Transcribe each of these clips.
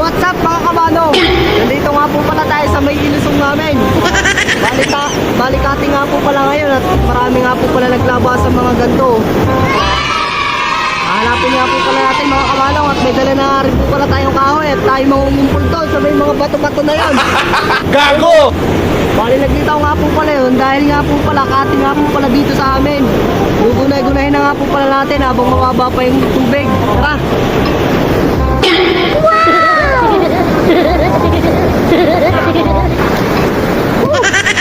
what's up mga kamano? Nandito nga po pala tayo sa may ilusong namin. Balikati nga po pala ngayon at marami nga po pala naglaba sa mga ganito. Hanapin nga po pala natin mga kamanong at may dala na rin po pala tayong kahoy at tayo mangungumpul doon sa may mga bato-bato na yan. Gago! Bali naglitaw nga po pala yun dahil nga po pala cutting nga po pala dito sa amin. Gugunay-gunahin na nga po pala natin habang mababa pa yung tubig. Tara!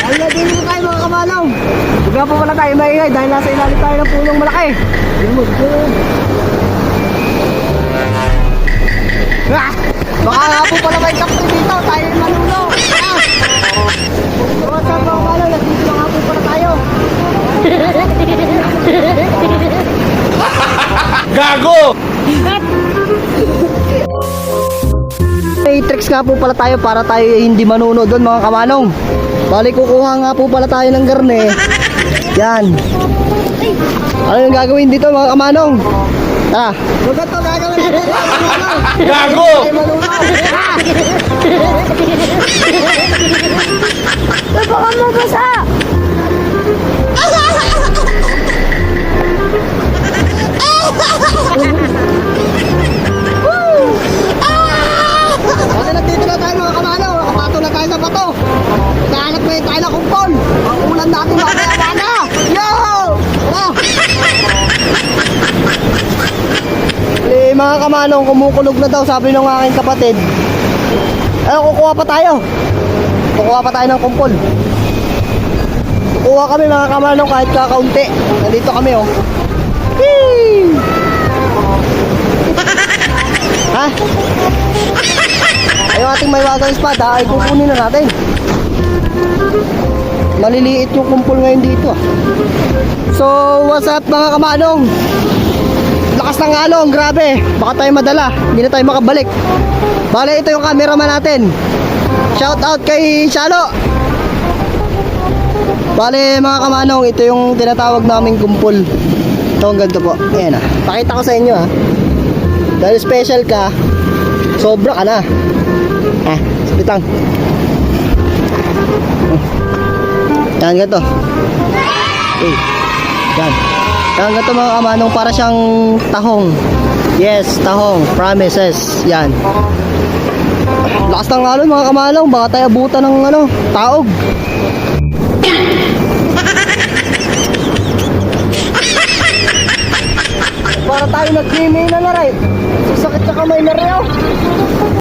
Ay na din po tayo mga kamanong. Huwag nga po pala tayo maingay dahil nasa ilalim tayo ng punong malaki. Baka nga po pala may kapre dito, tayo yung manuno. What's up mga kamanong, nandito na nga po pala tayo. Gago! May tricks nga po pala tayo para tayo hindi manuno doon mga kamanong. Bali kukuha nga po pala tayo ng garne. Yan. Ano yung gagawin dito mga kamanong? Tara. Huwag ito gagawin dito mga kamanong. Gago! Baka mabasa! Kasi nandito na tayo mga kamanong. Nakapato na tayo sa bato. Nakahanap na tayo ng kumpol. Ang ulam natin mga kayamana. Yo! Tara! Mga kamanong, kumukulog na daw sabi ng aking kapatid. Kukuha pa tayo. Kukuha pa tayo ng kumpol. Kukuha kami mga kamanong kahit kakaunti. Nandito kami oh. Whee! Ha? Yung ating may wagang espada ay kukunin na natin. Maliliit yung kumpol ngayon dito ah. So what's up mga kamanong? Lakas ng along, grabe. Baka tayo madala, hindi na tayo makabalik. Bale, ito yung cameraman natin. Shout out kay Shalo. Bale mga kamanong, ito yung tinatawag naming kumpol. Ito ang ganda po. Ayan ah. Pakita ko sa inyo ah. Dahil special ka, sobra ka na. Ah, sabitang. Yan ganito. Okay. Yan. Yan ganito mga kamanong, para siyang tahong. Yes, tahong. Promises. Yan. Lakas ng alon mga kamanong, baka tayo abutan ng taog. Para tayo nag-gaming na rin. Sasakit sa kamay na rin.